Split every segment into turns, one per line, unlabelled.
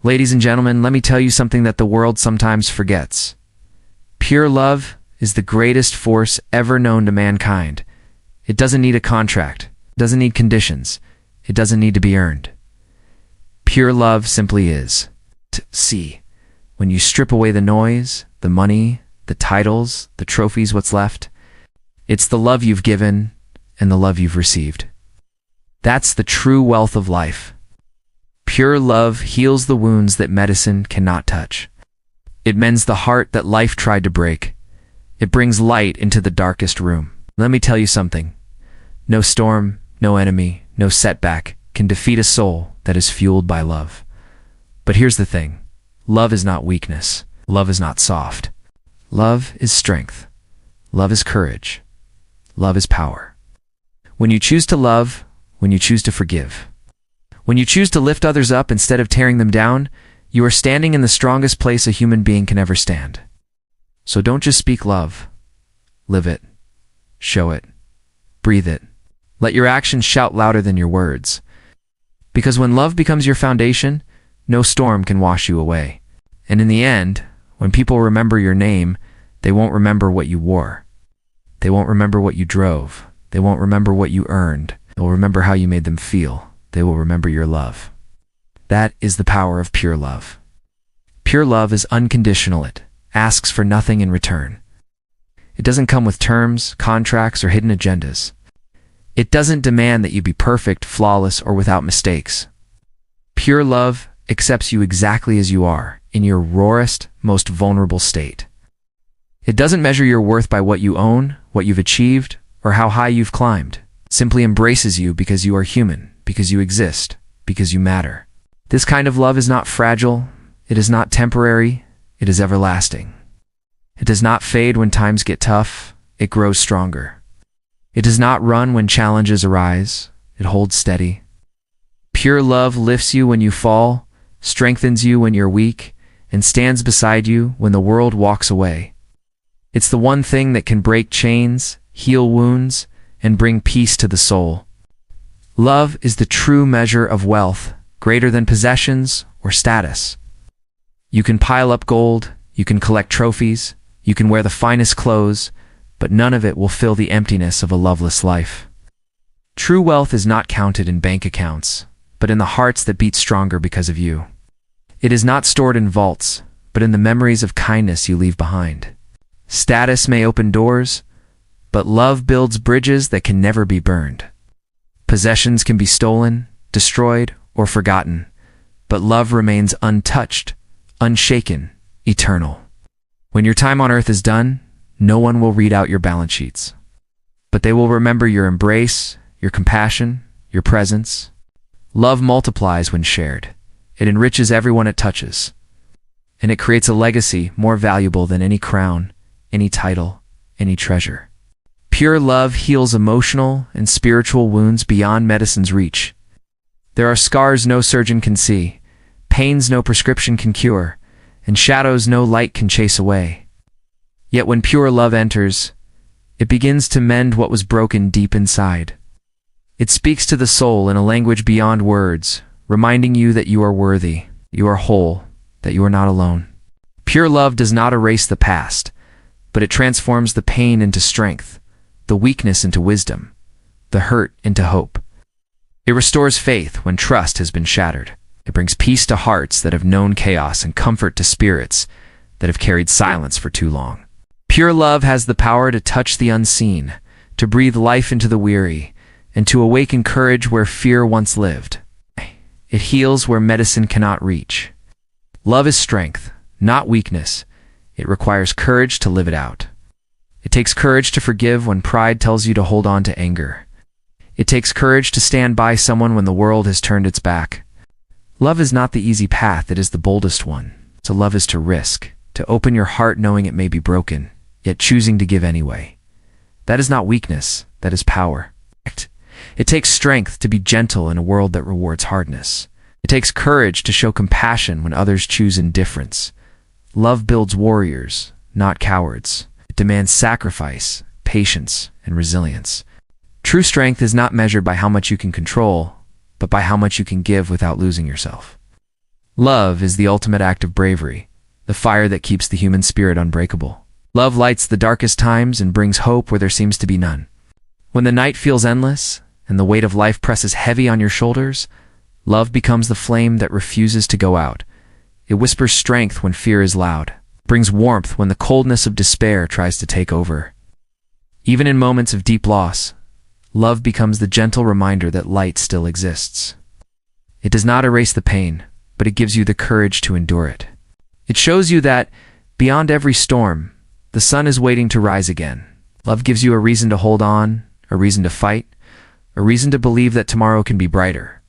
Ladies and gentlemen, let me tell you something that the world sometimes forgets. Pure love is the greatest force ever known to mankind. It doesn't need a contract, it doesn't need conditions, it doesn't need to be earned. Pure love simply is. See, when you strip away the noise, the money, the titles, the trophies, what's left? It's the love you've given and the love you've received. That's the true wealth of life. Pure love heals the wounds that medicine cannot touch. It mends the heart that life tried to break. It brings light into the darkest room. Let me tell you something. No storm, no enemy, no setback can defeat a soul that is fueled by love. But here's the thing. Love is not weakness. Love is not soft. Love is strength. Love is courage. Love is power. When you choose to love, when you choose to forgive, when you choose to lift others up instead of tearing them down, you are standing in the strongest place a human being can ever stand. So don't just speak love. Live it. Show it. Breathe it. Let your actions shout louder than your words. Because when love becomes your foundation, no storm can wash you away. And in the end, when people remember your name, they won't remember what you wore. They won't remember what you drove. They won't remember what you earned. They'll remember how you made them feel. They will remember your love. That is the power of pure love. Pure love is unconditional. It asks for nothing in return. It doesn't come with terms, contracts, or hidden agendas. It doesn't demand that you be perfect, flawless, or without mistakes. Pure love accepts you exactly as you are, in your rawest, most vulnerable state. It doesn't measure your worth by what you own, what you've achieved, or how high you've climbed. It simply embraces you because you are human, because you exist, because you matter. This kind of love is not fragile, it is not temporary, it is everlasting. It does not fade when times get tough, it grows stronger. It does not run when challenges arise, it holds steady. Pure love lifts you when you fall, strengthens you when you're weak, and stands beside you when the world walks away. It's the one thing that can break chains, heal wounds, and bring peace to the soul. Love is the true measure of wealth, greater than possessions or status. You can pile up gold, you can collect trophies, you can wear the finest clothes, but none of it will fill the emptiness of a loveless life. True wealth is not counted in bank accounts, but in the hearts that beat stronger because of you. It is not stored in vaults, but in the memories of kindness you leave behind. Status may open doors, but love builds bridges that can never be burned. Possessions can be stolen, destroyed, or forgotten, but love remains untouched, unshaken, eternal. When your time on earth is done, no one will read out your balance sheets, but they will remember your embrace, your compassion, your presence. Love multiplies when shared. It enriches everyone it touches, and it creates a legacy more valuable than any crown, any title, any treasure. Pure love heals emotional and spiritual wounds beyond medicine's reach. There are scars no surgeon can see, pains no prescription can cure, and shadows no light can chase away. Yet when pure love enters, it begins to mend what was broken deep inside. It speaks to the soul in a language beyond words, reminding you that you are worthy, you are whole, that you are not alone. Pure love does not erase the past, but it transforms the pain into strength, the weakness into wisdom, the hurt into hope. It restores faith when trust has been shattered. It brings peace to hearts that have known chaos and comfort to spirits that have carried silence for too long. Pure love has the power to touch the unseen, to breathe life into the weary, and to awaken courage where fear once lived. It heals where medicine cannot reach. Love is strength, not weakness. It requires courage to live it out. It takes courage to forgive when pride tells you to hold on to anger. It takes courage to stand by someone when the world has turned its back. Love is not the easy path, it is the boldest one. To love is to risk, to open your heart knowing it may be broken, yet choosing to give anyway. That is not weakness, that is power. It takes strength to be gentle in a world that rewards hardness. It takes courage to show compassion when others choose indifference. Love builds warriors, not cowards. It demands sacrifice, patience, and resilience. True strength is not measured by how much you can control, but by how much you can give without losing yourself. Love is the ultimate act of bravery, the fire that keeps the human spirit unbreakable. Love lights the darkest times and brings hope where there seems to be none. When the night feels endless and the weight of life presses heavy on your shoulders, love becomes the flame that refuses to go out. It whispers strength when fear is loud, brings warmth when the coldness of despair tries to take over. Even in moments of deep loss, love becomes the gentle reminder that light still exists. It does not erase the pain, but it gives you the courage to endure it. It shows you that, beyond every storm, the sun is waiting to rise again. Love gives you a reason to hold on, a reason to fight, a reason to believe that tomorrow can be brighter.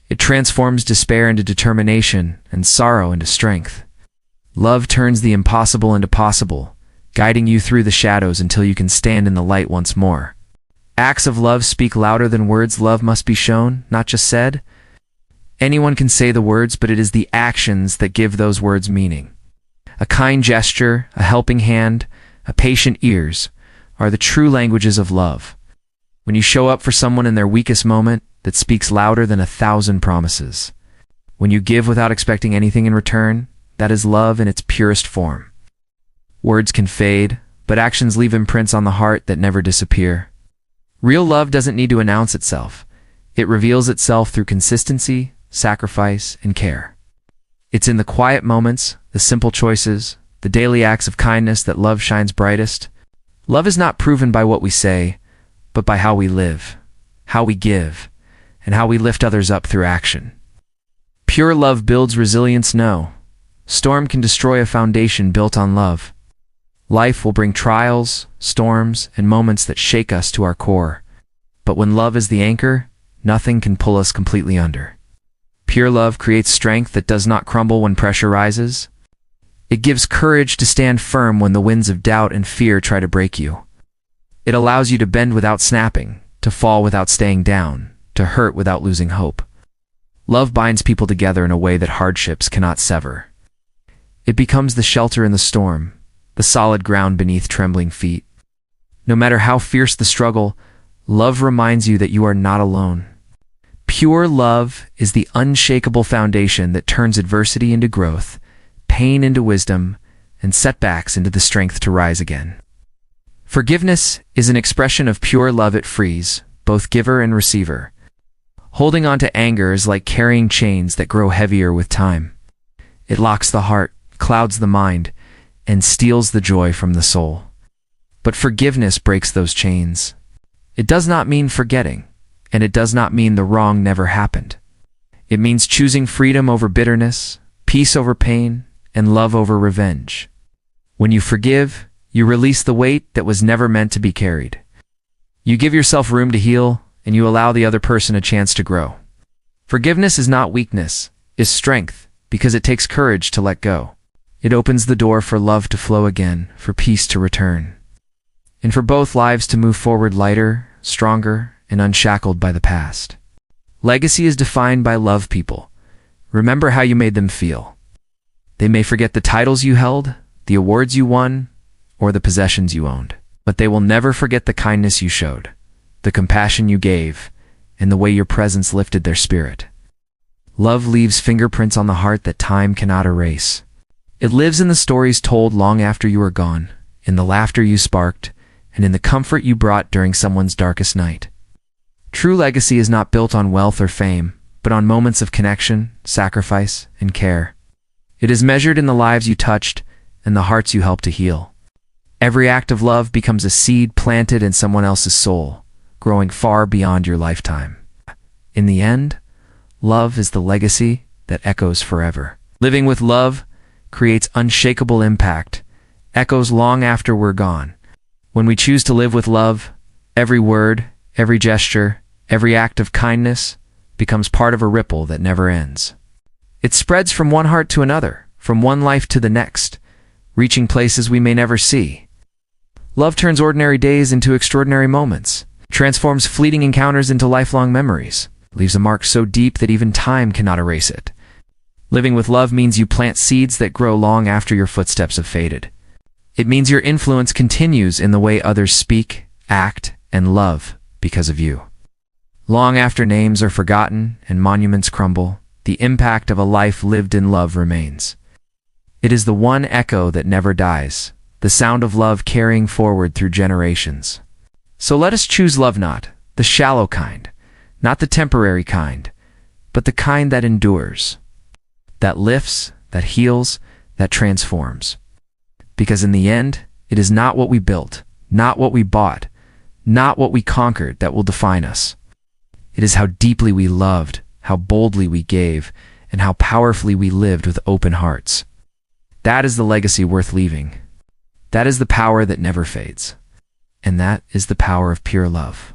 It transforms despair into determination and sorrow into strength. Love turns the impossible into possible, guiding you through the shadows until you can stand in the light once more. Acts of love speak louder than words. Love must be shown, not just said. Anyone can say the words, but it is the actions that give those words meaning. A kind gesture, a helping hand, a patient ears are the true languages of love. When you show up for someone in their weakest moment, that speaks louder than 1,000 promises. When you give without expecting anything in return, that is love in its purest form. Words can fade, but actions leave imprints on the heart that never disappear. Real love doesn't need to announce itself. It reveals itself through consistency, sacrifice, and care. It's in the quiet moments, the simple choices, the daily acts of kindness that love shines brightest. Love is not proven by what we say, but by how we live, how we give, and how we lift others up through action. Pure love builds resilience. No storm can destroy a foundation built on love. Life will bring trials, storms, and moments that shake us to our core. But when love is the anchor, nothing can pull us completely under. Pure love creates strength that does not crumble when pressure rises. It gives courage to stand firm when the winds of doubt and fear try to break you. It allows you to bend without snapping, to fall without staying down, to hurt without losing hope. Love binds people together in a way that hardships cannot sever. It becomes the shelter in the storm, the solid ground beneath trembling feet. No matter how fierce the struggle, love reminds you that you are not alone. Pure love is the unshakable foundation that turns adversity into growth, pain into wisdom, and setbacks into the strength to rise again. Forgiveness is an expression of pure love. It frees both giver and receiver. Holding on to anger is like carrying chains that grow heavier with time. It locks the heart, clouds the mind, and steals the joy from the soul. But forgiveness breaks those chains. It does not mean forgetting, and it does not mean the wrong never happened. It means choosing freedom over bitterness, peace over pain, and love over revenge. When you forgive, you release the weight that was never meant to be carried. You give yourself room to heal, and you allow the other person a chance to grow. Forgiveness is not weakness, it's strength, because it takes courage to let go. It opens the door for love to flow again, for peace to return, and for both lives to move forward lighter, stronger, and unshackled by the past. Legacy is defined by love people. Remember how you made them feel. They may forget the titles you held, the awards you won, or the possessions you owned, but they will never forget the kindness you showed, the compassion you gave, and the way your presence lifted their spirit. Love leaves fingerprints on the heart that time cannot erase. It lives in the stories told long after you are gone, in the laughter you sparked, and in the comfort you brought during someone's darkest night. True legacy is not built on wealth or fame, but on moments of connection, sacrifice, and care. It is measured in the lives you touched and the hearts you helped to heal. Every act of love becomes a seed planted in someone else's soul, growing far beyond your lifetime. In the end, love is the legacy that echoes forever. Living with love creates unshakable impact, echoes long after we're gone. When we choose to live with love, every word, every gesture, every act of kindness becomes part of a ripple that never ends. It spreads from one heart to another, from one life to the next, reaching places we may never see. Love turns ordinary days into extraordinary moments, transforms fleeting encounters into lifelong memories, leaves a mark so deep that even time cannot erase it. Living with love means you plant seeds that grow long after your footsteps have faded. It means your influence continues in the way others speak, act, and love because of you. Long after names are forgotten and monuments crumble, the impact of a life lived in love remains. It is the one echo that never dies, the sound of love carrying forward through generations. So let us choose love, not the shallow kind, not the temporary kind, but the kind that endures, that lifts, that heals, that transforms. Because in the end, it is not what we built, not what we bought, not what we conquered that will define us. It is how deeply we loved, how boldly we gave, and how powerfully we lived with open hearts. That is the legacy worth leaving. That is the power that never fades. And that is the power of pure love.